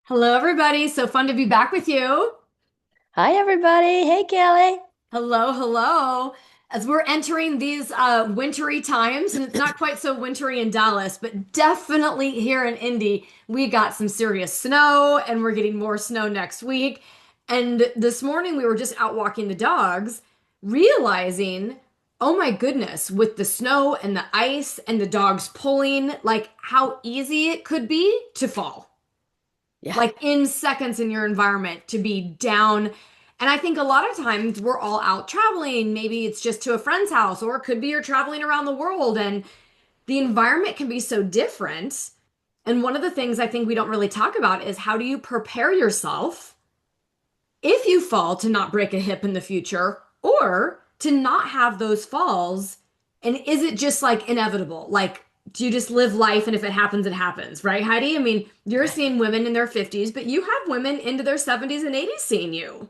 Hello, everybody. So fun to be back with you. Hi, everybody. Hey, Kelly. Hello, hello. As we're entering these wintry times, and it's not quite so wintry in Dallas, but definitely here in Indy, we got some serious snow, and we're getting more snow next week. And this morning, we were just out walking the dogs, realizing, oh my goodness, with the snow and the ice and the dogs pulling, like how easy it could be to fall. Yeah, Like in seconds in your environment to be down. And I think a lot of times we're all out traveling. Maybe it's just to a friend's house, or it could be you're traveling around the world, and the environment can be so different. And one of the things I think we don't really talk about is how do you prepare yourself if you fall to not break a hip in the future or to not have those falls? And is it just like inevitable? Like, do you just live life and if it happens, it happens, right, Heidi? I mean, you're right. seeing women in their 50s, but you have women into their 70s and 80s seeing you.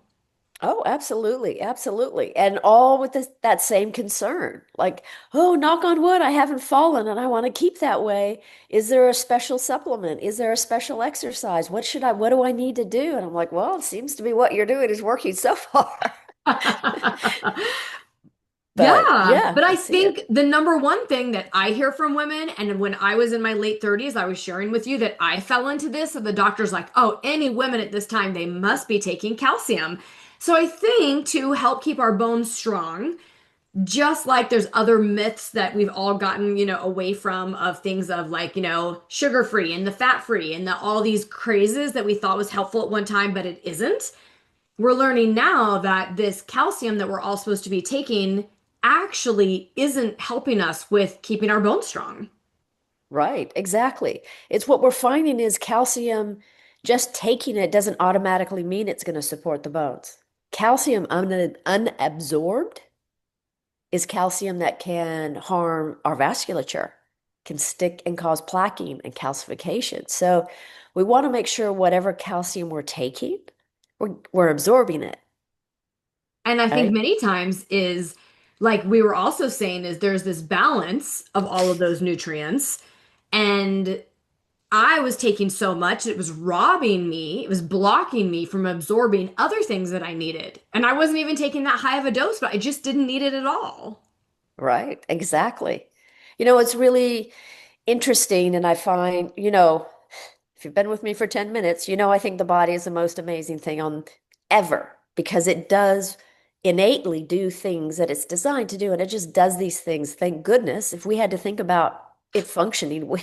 Oh, absolutely. Absolutely. And all with that same concern. Like, oh, knock on wood, I haven't fallen and I want to keep that way. Is there a special supplement? Is there a special exercise? What do I need to do? And I'm like, well, it seems to be what you're doing is working so far. But Yeah, yeah, but I I see it. think the number one thing that I hear from women, and when I was in my late 30s, I was sharing with you that I fell into this, and the doctor's like, oh, any women at this time, they must be taking calcium. So I think to help keep our bones strong, just like there's other myths that we've all gotten, away from of things of like, sugar free and the fat free and all these crazes that we thought was helpful at one time, but it isn't. We're learning now that this calcium that we're all supposed to be taking actually isn't helping us with keeping our bones strong. Right, exactly. It's what we're finding is calcium, just taking it doesn't automatically mean it's going to support the bones. Calcium unabsorbed is calcium that can harm our vasculature, can stick and cause plaquing and calcification. So we want to make sure whatever calcium we're taking, we're absorbing it, And I think right? many times is like we were also saying is there's this balance of all of those nutrients. And I was taking so much, it was robbing me, it was blocking me from absorbing other things that I needed. And I wasn't even taking that high of a dose, but I just didn't need it at all. Right, exactly. It's really interesting, and I find, if you've been with me for 10 minutes, I think the body is the most amazing thing on ever because it does innately do things that it's designed to do, and it just does these things. Thank goodness. If we had to think about it functioning, we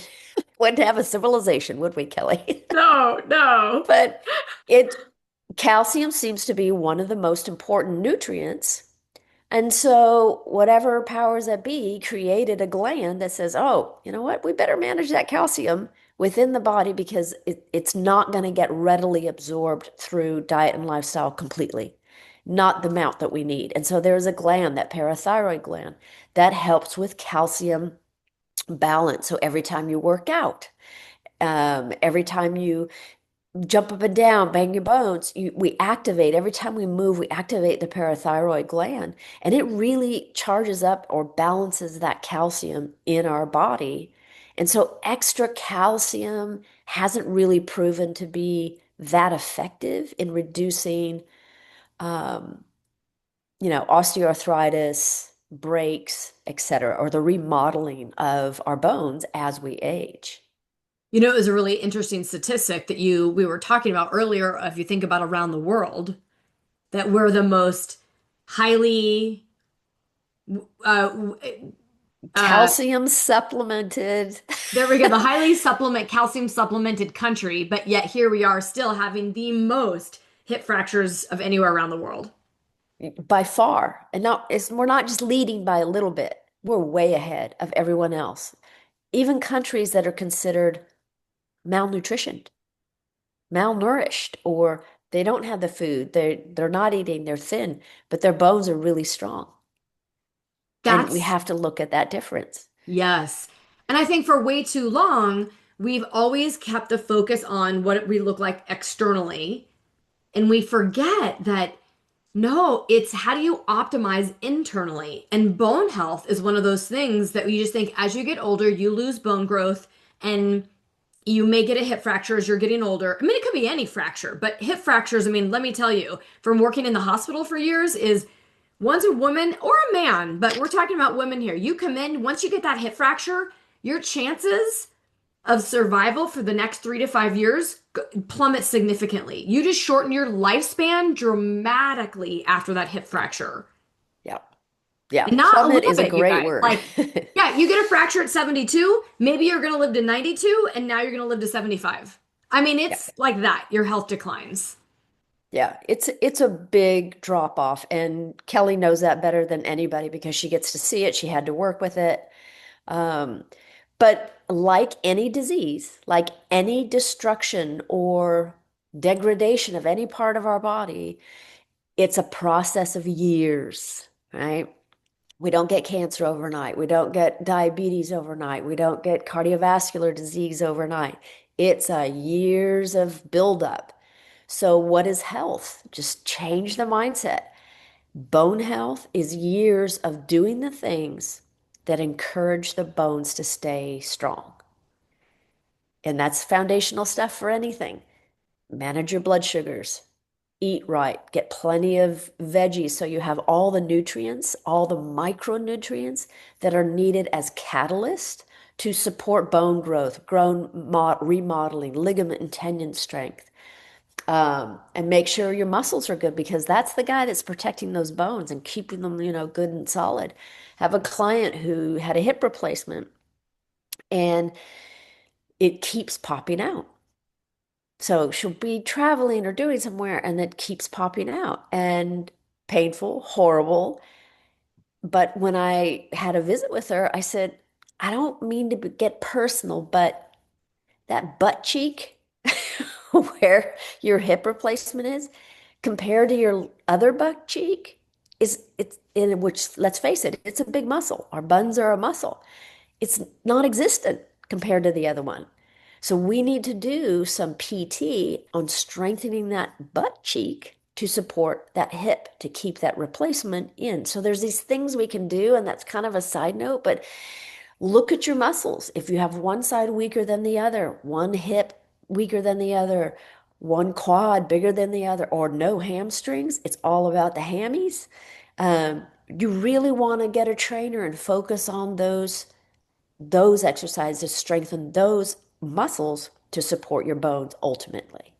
wouldn't have a civilization, would we, Kelly? No, no. But it calcium seems to be one of the most important nutrients. And so, whatever powers that be created a gland that says, oh, you know what? We better manage that calcium within the body because it's not going to get readily absorbed through diet and lifestyle completely, not the amount that we need. And so, there's a gland, that parathyroid gland, that helps with calcium balance. So, every time you work out, every time you jump up and down, bang your bones. We activate, every time we move, we activate the parathyroid gland, and it really charges up or balances that calcium in our body. And so extra calcium hasn't really proven to be that effective in reducing, um, osteoarthritis, breaks, etc., or the remodeling of our bones as we age. It was a really interesting statistic that we were talking about earlier. If you think about around the world, that we're the most highly uh, uh, Calcium supplemented. there we go, the highly calcium supplemented country, but yet here we are still having the most hip fractures of anywhere around the world. By far. And now we're not just leading by a little bit. We're way ahead of everyone else. Even countries that are considered malnutritioned, malnourished, or they don't have the food, they're not eating, they're thin, but their bones are really strong. And we That's have to look at that difference. yes. And I think for way too long, we've always kept the focus on what we look like externally. And we forget that no, it's how do you optimize internally? And bone health is one of those things that you just think as you get older, you lose bone growth. And you may get a hip fracture as you're getting older. I mean, it could be any fracture, but hip fractures, I mean, let me tell you, from working in the hospital for years, is once a woman or a man, but we're talking about women here. You come in, once you get that hip fracture, your chances of survival for the next 3 to 5 years plummet significantly. You just shorten your lifespan dramatically after that hip fracture. Yeah. Yeah. And not a Plummet little is a bit, you great guys. word. Like, yeah, you get a fracture at 72, maybe you're going to live to 92, and now you're going to live to 75. I mean, Yeah. it's like that. Your health declines. Yeah, it's a big drop off, and Kelly knows that better than anybody because she gets to see it. She had to work with it. Um, but like any disease, like any destruction or degradation of any part of our body, it's a process of years, right? We don't get cancer overnight. We don't get diabetes overnight. We don't get cardiovascular disease overnight. It's a years of buildup. So, what is health? Just change the mindset. Bone health is years of doing the things that encourage the bones to stay strong. And that's foundational stuff for anything. Manage your blood sugars, eat right, get plenty of veggies so you have all the nutrients, all the micronutrients that are needed as catalyst to support bone growth, remodeling, ligament and tendon strength. And make sure your muscles are good because that's the guy that's protecting those bones and keeping them, good and solid. Have a client who had a hip replacement and it keeps popping out. So she'll be traveling or doing somewhere and it keeps popping out and painful, horrible. But when I had a visit with her, I said, I don't mean to get personal, but that butt cheek where your hip replacement is compared to your other butt cheek is it's in which, let's face it, it's a big muscle. Our buns are a muscle. It's non-existent compared to the other one. So we need to do some PT on strengthening that butt cheek to support that hip to keep that replacement in. So there's these things we can do, and that's kind of a side note, but look at your muscles. If you have one side weaker than the other, one hip weaker than the other, one quad bigger than the other, or no hamstrings, it's all about the hammies. You really want to get a trainer and focus on those exercises to strengthen those muscles to support your bones ultimately.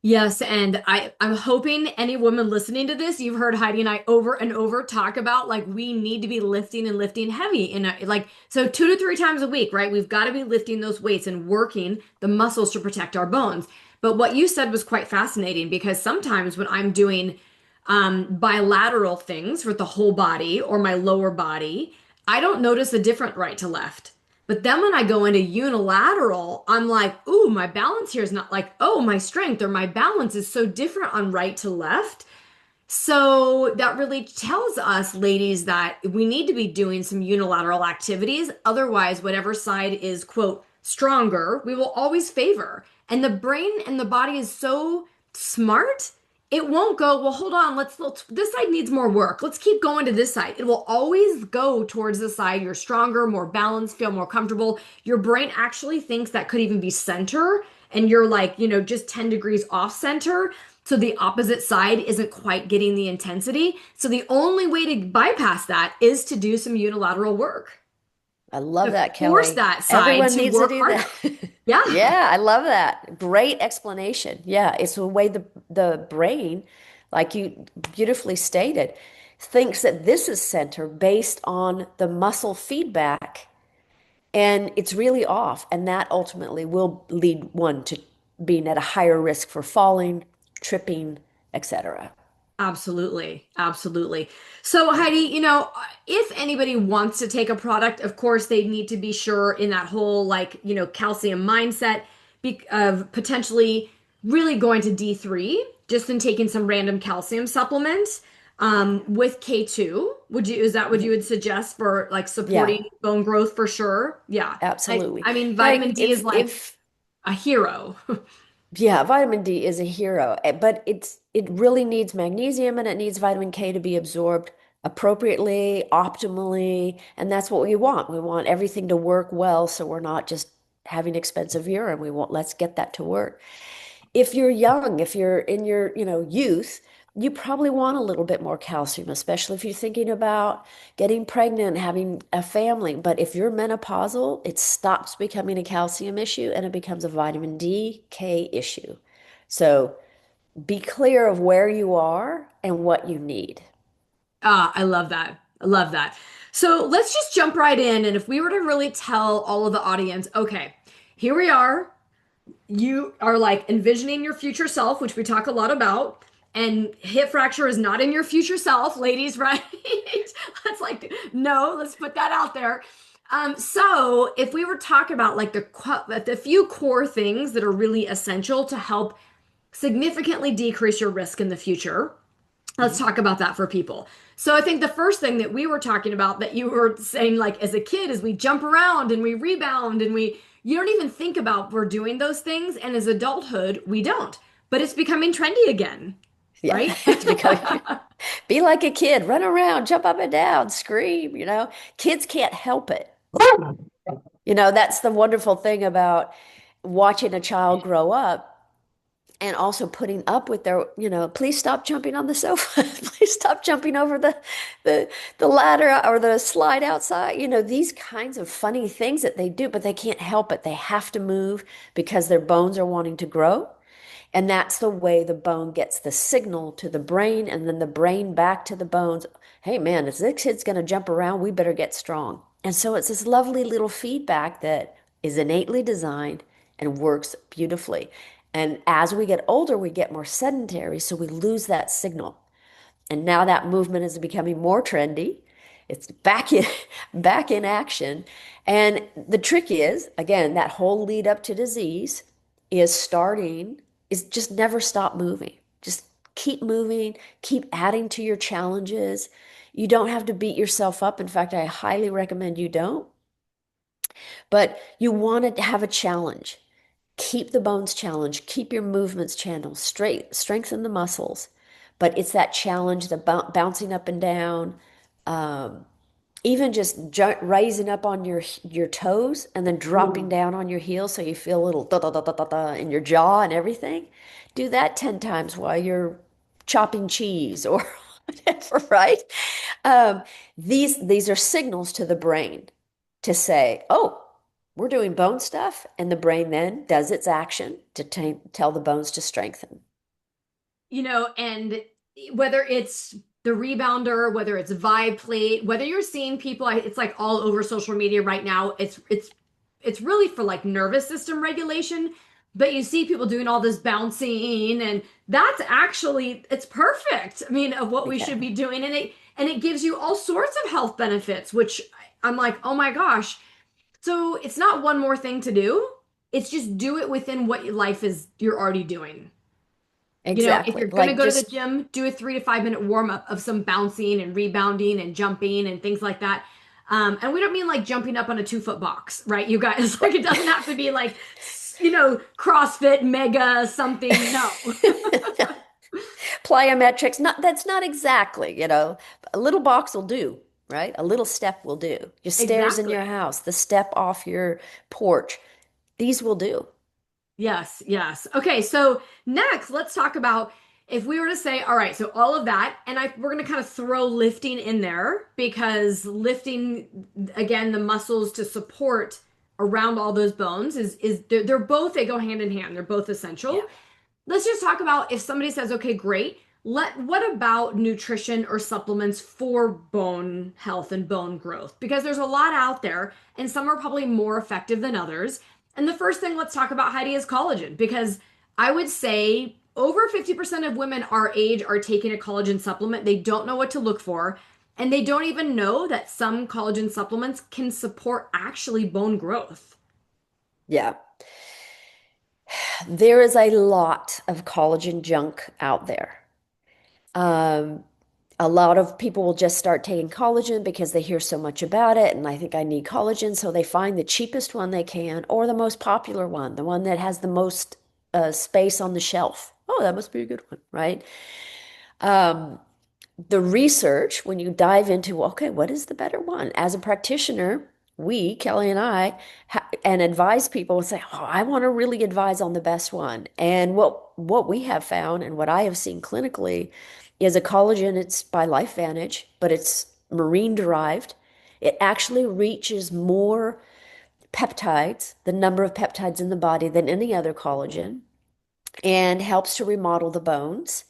Yes, and I'm hoping any woman listening to this, you've heard Heidi and I over and over talk about like we need to be lifting and lifting heavy in like so 2 to 3 times a week, right? We've got to be lifting those weights and working the muscles to protect our bones. But what you said was quite fascinating because sometimes when I'm doing bilateral things with the whole body or my lower body, I don't notice a different right to left. But then when I go into unilateral, I'm like, ooh, my balance here is not like, oh, my strength or my balance is so different on right to left. So that really tells us, ladies, that we need to be doing some unilateral activities. Otherwise, whatever side is, quote, stronger, we will always favor. And the brain and the body is so smart, it won't go, well, hold on, let's this side needs more work. Let's keep going to this side. It will always go towards the side you're stronger, more balanced, feel more comfortable. Your brain actually thinks that could even be center, and you're like, just 10 degrees off center. So the opposite side isn't quite getting the intensity. So the only way to bypass that is to do some unilateral work, I love to that, force Kelly. that side Everyone to needs to work do harder. that. Yeah. Yeah, I love that. Great explanation. Yeah, it's the way the brain, like you beautifully stated, thinks that this is center based on the muscle feedback, and it's really off, and that ultimately will lead one to being at a higher risk for falling, tripping, etc. Absolutely. Absolutely. So, Heidi, if anybody wants to take a product, of course, they need to be sure in that whole, like, calcium mindset of potentially really going to D3, just in taking some random calcium supplements with K2. Is that what you would suggest for like Yeah, supporting bone growth for sure? Yeah. I, absolutely. I mean, Now, vitamin D is like if a hero. yeah, vitamin D is a hero, but it really needs magnesium and it needs vitamin K to be absorbed appropriately, optimally, and that's what we want. We want everything to work well so we're not just having expensive urine. We want, let's get that to work. If you're young, if you're in your, youth, you probably want a little bit more calcium, especially if you're thinking about getting pregnant, having a family. But if you're menopausal, it stops becoming a calcium issue and it becomes a vitamin D, K issue. So be clear of where you are and what you need. Ah, I love that. I love that. So let's just jump right in. And if we were to really tell all of the audience, okay, here we are. You are like envisioning your future self, which we talk a lot about. And hip fracture is not in your future self, ladies, right? Let's like, no, let's put that out there. So if we were talking about like the few core things that are really essential to help significantly decrease your risk in the future, let's Mhm. talk about that for people. So I think the first thing that we were talking about that you were saying like as a kid is we jump around and we rebound and we you don't even think about we're doing those things and as adulthood we don't. But it's becoming trendy again, Yeah, right? it's becoming, be like a kid, run around, jump up and down, scream. Kids can't help it. That's the wonderful thing about watching a child grow up and also putting up with please stop jumping on the sofa. Please stop jumping over the the ladder or the slide outside. These kinds of funny things that they do, but they can't help it. They have to move because their bones are wanting to grow. And that's the way the bone gets the signal to the brain and then the brain back to the bones. Hey man, if this kid's going to jump around, we better get strong. And so it's this lovely little feedback that is innately designed and works beautifully. And as we get older, we get more sedentary, so we lose that signal. And now that movement is becoming more trendy. It's back in back in action. And the trick is, again, that whole lead up to disease is just never stop moving. Just keep moving, keep adding to your challenges. You don't have to beat yourself up. In fact, I highly recommend you don't. But you want to have a challenge. Keep the bones challenged, keep your movements channeled, strengthen the muscles. But it's that challenge, the bouncing up and down, um, even just raising up on your toes and then dropping Ooh. down on your heels so you feel a little da da da da da da in your jaw and everything. Do that 10 times while you're chopping cheese or whatever, right? Um, these are signals to the brain to say, oh, we're doing bone stuff, and the brain then does its action to tell the bones to strengthen. And whether it's the rebounder, whether it's Vibe Plate, whether you're seeing people, it's like all over social media right now. It's really for like nervous system regulation, but you see people doing all this bouncing, and that's actually it's perfect. I mean, of what we should Okay. be doing, and it gives you all sorts of health benefits, which I'm like, oh my gosh. So it's not one more thing to do. It's just do it within what your life is you're already doing. If Exactly. you're going to Like go to the just, gym, do a 3 to 5 minute warm up of some bouncing and rebounding and jumping and things like that. And we don't mean like jumping up on a 2 foot box, right? You guys, like it doesn't have to be like, CrossFit mega something. No. plyometrics, that's not exactly. A little box will do, right? A little step will do. Your stairs in your Exactly. house, the step off your porch, these will do. Yes, yes. Okay, so next, let's talk about if we were to say, all right, so all of that, and we're going to kind of throw lifting in there because lifting, again, the muscles to support around all those bones is they're both they go hand in hand. They're both Yeah. essential. Let's just talk about if somebody says, okay, great. What about nutrition or supplements for bone health and bone growth? Because there's a lot out there, and some are probably more effective than others. And the first thing let's talk about, Heidi, is collagen, because I would say over 50% of women our age are taking a collagen supplement. They don't know what to look for, and they don't even know that some collagen supplements can support actually bone growth. Yeah. There is a lot of collagen junk out there. Um, a lot of people will just start taking collagen because they hear so much about it, and I think I need collagen, so they find the cheapest one they can or the most popular one, the one that has the most space on the shelf. Oh, that must be a good one, right? Um, the research, when you dive into, okay, what is the better one? As a practitioner, Kellie and I, and advise people and say, "Oh, I want to really advise on the best one." And what we have found and what I have seen clinically is a collagen. It's by LifeVantage, but it's marine derived. It actually reaches more peptides, the number of peptides in the body than any other collagen, and helps to remodel the bones.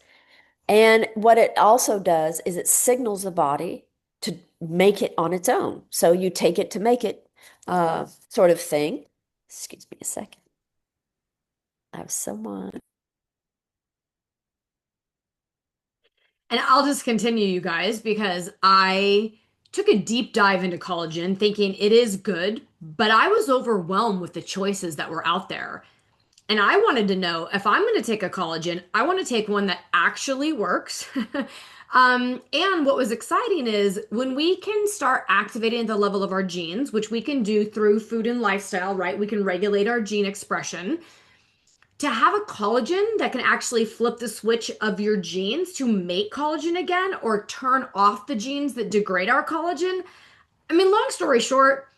And what it also does is it signals the body to make it on its own. So you take it to make it, sort of thing. Excuse me a second. I have someone. And I'll just continue, you guys, because I took a deep dive into collagen thinking it is good, but I was overwhelmed with the choices that were out there. And I wanted to know if I'm going to take a collagen, I want to take one that actually works. And what was exciting is when we can start activating the level of our genes, which we can do through food and lifestyle, right? We can regulate our gene expression to have a collagen that can actually flip the switch of your genes to make collagen again or turn off the genes that degrade our collagen. I mean, long story short,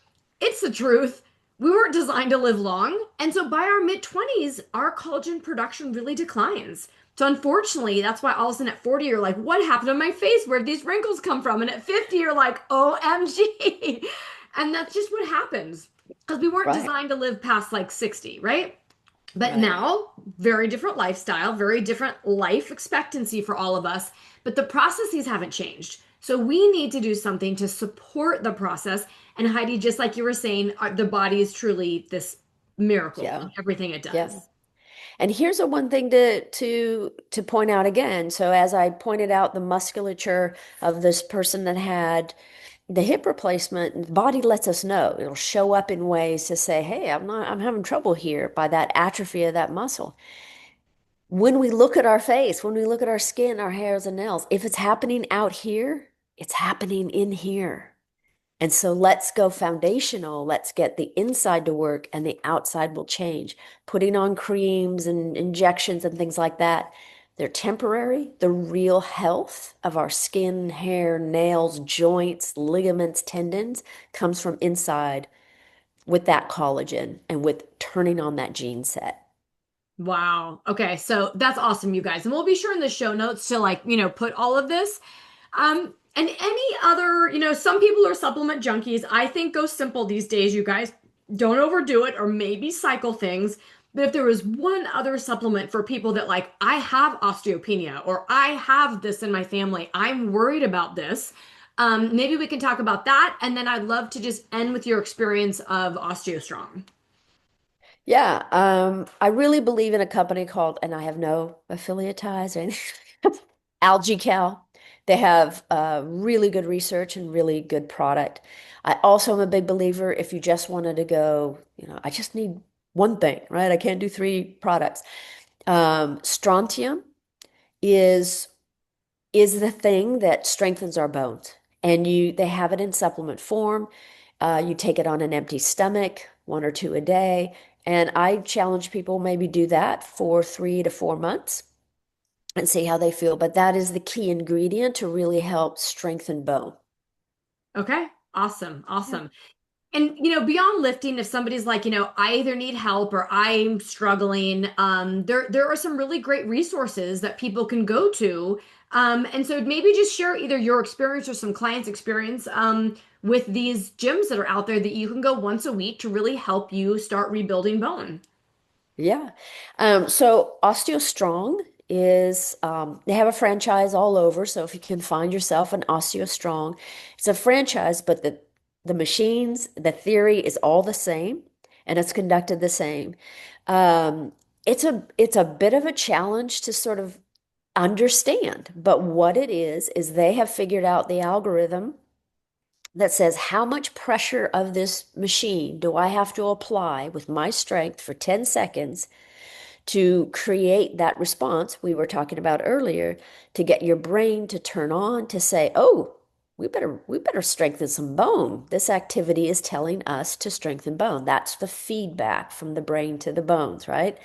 it's the truth. We weren't designed to live long. And so by our mid 20s, our collagen production really declines. So unfortunately, that's why all of a sudden at 40, you're like, what happened to my face? Where did these wrinkles come from? And at 50, you're like, OMG. And that's just what happens because we weren't Right, designed to live past like 60, right? But right. now, very different lifestyle, very different life expectancy for all of us, but the processes haven't changed. So we need to do something to support the process. And Heidi, just like you were saying, the body is truly this miracle Yeah, in everything it yeah. does. And here's a one thing to point out again. So as I pointed out, the musculature of this person that had the hip replacement, the body lets us know. It'll show up in ways to say, "Hey, I'm having trouble here," by that atrophy of that muscle. When we look at our face, when we look at our skin, our hairs and nails, if it's happening out here, it's happening in here. And so let's go foundational. Let's get the inside to work and the outside will change. Putting on creams and injections and things like that, they're temporary. The real health of our skin, hair, nails, joints, ligaments, tendons comes from inside with that collagen and with turning on that gene set. Wow. Okay, so that's awesome, you guys. And we'll be sure in the show notes to like, put all of this. And any other, some people are supplement junkies. I think go simple these days, you guys. Don't overdo it or maybe cycle things. But if there was one other supplement for people that like, I have osteopenia or I have this in my family, I'm worried about this. Maybe we can talk about that. And then I'd love to just end with your experience of OsteoStrong. Yeah, I really believe in a company called, and I have no affiliate ties or anything, AlgaeCal. They have really good research and really good product. I also am a big believer if you just wanted to go, I just need one thing, right? I can't do three products. Strontium is is the thing that strengthens our bones. And they have it in supplement form. You take it on an empty stomach, one or two a day. And I challenge people maybe do that for 3 to 4 months and see how they feel. But that is the key ingredient to really help strengthen bone. Okay. Awesome. Yeah. Awesome. And beyond lifting, if somebody's like, I either need help or I'm struggling, there are some really great resources that people can go to. And so maybe just share either your experience or some clients' experience with these gyms that are out there that you can go once a week to really help you start rebuilding bone. Yeah. So OsteoStrong is they have a franchise all over. So if you can find yourself an OsteoStrong, it's a franchise, but the machines, the theory is all the same and it's conducted the same. Um, it's a bit of a challenge to sort of understand, but what it is they have figured out the algorithm that says how much pressure of this machine do I have to apply with my strength for 10 seconds to create that response we were talking about earlier, to get your brain to turn on to say, "Oh, we better strengthen some bone. This activity is telling us to strengthen bone." That's the feedback from the brain to the bones, right?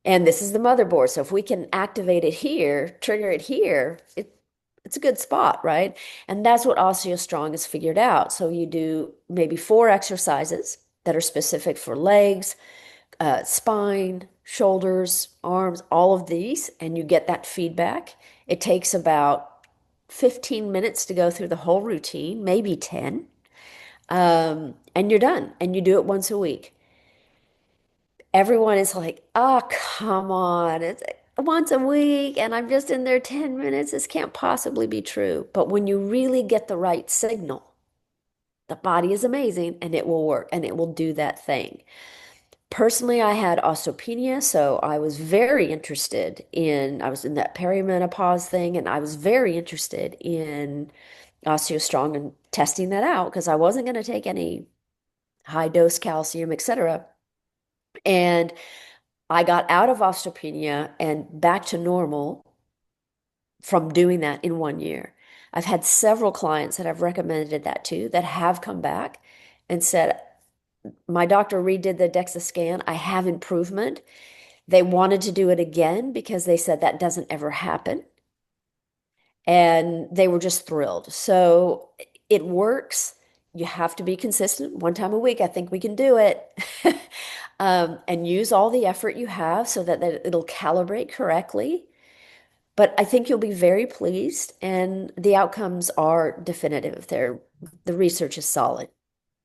And this is the motherboard. So if we can activate it here, trigger it here, it's a good spot, right? And that's what OsteoStrong has figured out. So you do maybe 4 exercises that are specific for legs, spine, shoulders, arms, all of these, and you get that feedback. It takes about 15 minutes to go through the whole routine, maybe 10. And you're done. And you do it once a week. Everyone is like, oh, come on. It's once a week and I'm just in there 10 minutes. This can't possibly be true. But when you really get the right signal, the body is amazing and it will work and it will do that thing. Personally, I had osteopenia, so I was in that perimenopause thing, and I was very interested in OsteoStrong and testing that out because I wasn't going to take any high dose calcium, etc. And I got out of osteopenia and back to normal from doing that in 1 year. I've had several clients that I've recommended that to that have come back and said, my doctor redid the DEXA scan. I have improvement. They wanted to do it again because they said that doesn't ever happen. And they were just thrilled. So it works. You have to be consistent. 1 time a week, I think we can do it. And use all the effort you have so that it'll calibrate correctly. But I think you'll be very pleased, and the outcomes are definitive. The research is solid.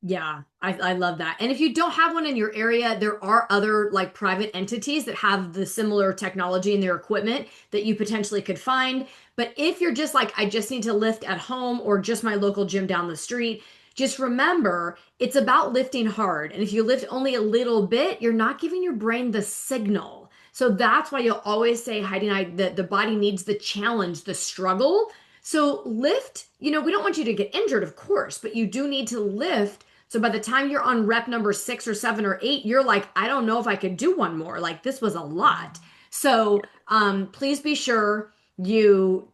Yeah, I love that. And if you don't have one in your area, there are other like private entities that have the similar technology in their equipment that you potentially could find. But if you're just like, I just need to lift at home or just my local gym down the street, just remember it's about lifting hard. And if you lift only a little bit, you're not giving your brain the signal. So that's why you'll always say, Heidi and I, that the body needs the challenge, the struggle. So lift, we don't want you to get injured, of course, but you do need to lift so by the time you're on rep number 6 or 7 or 8, you're like, I don't know if I could do one more. Like this was a lot. So please be sure you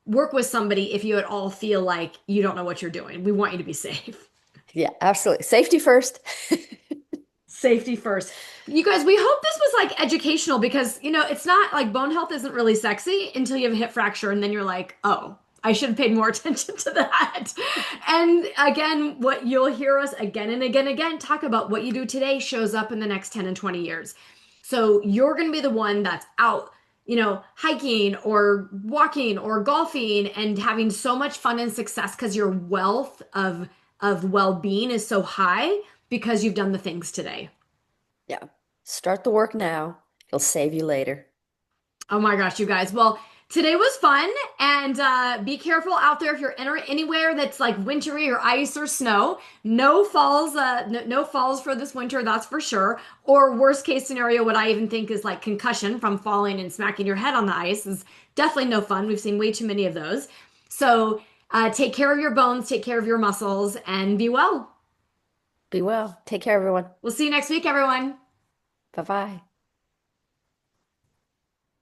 work with somebody if you at all feel like you don't know what you're doing. We want you to be safe. Yeah, absolutely. Safety first. Safety first. You guys, we hope this was like educational because, it's not like bone health isn't really sexy until you have a hip fracture and then you're like, oh, I should have paid more attention to that. And again, what you'll hear us again and again and again talk about what you do today shows up in the next 10 and 20 years. So you're going to be the one that's out, hiking or walking or golfing and having so much fun and success because your wealth of well-being is so high because you've done the things today. Yeah. Start the work now. It'll save you later. Oh my gosh, you guys. Well, today was fun, and be careful out there if you're anywhere that's like wintry or ice or snow. No falls, no falls for this winter, that's for sure. Or worst case scenario, what I even think is like concussion from falling and smacking your head on the ice is definitely no fun. We've seen way too many of those. So take care of your bones, take care of your muscles, and be well. Be well. Take care, everyone. We'll see you next week, everyone. Bye bye.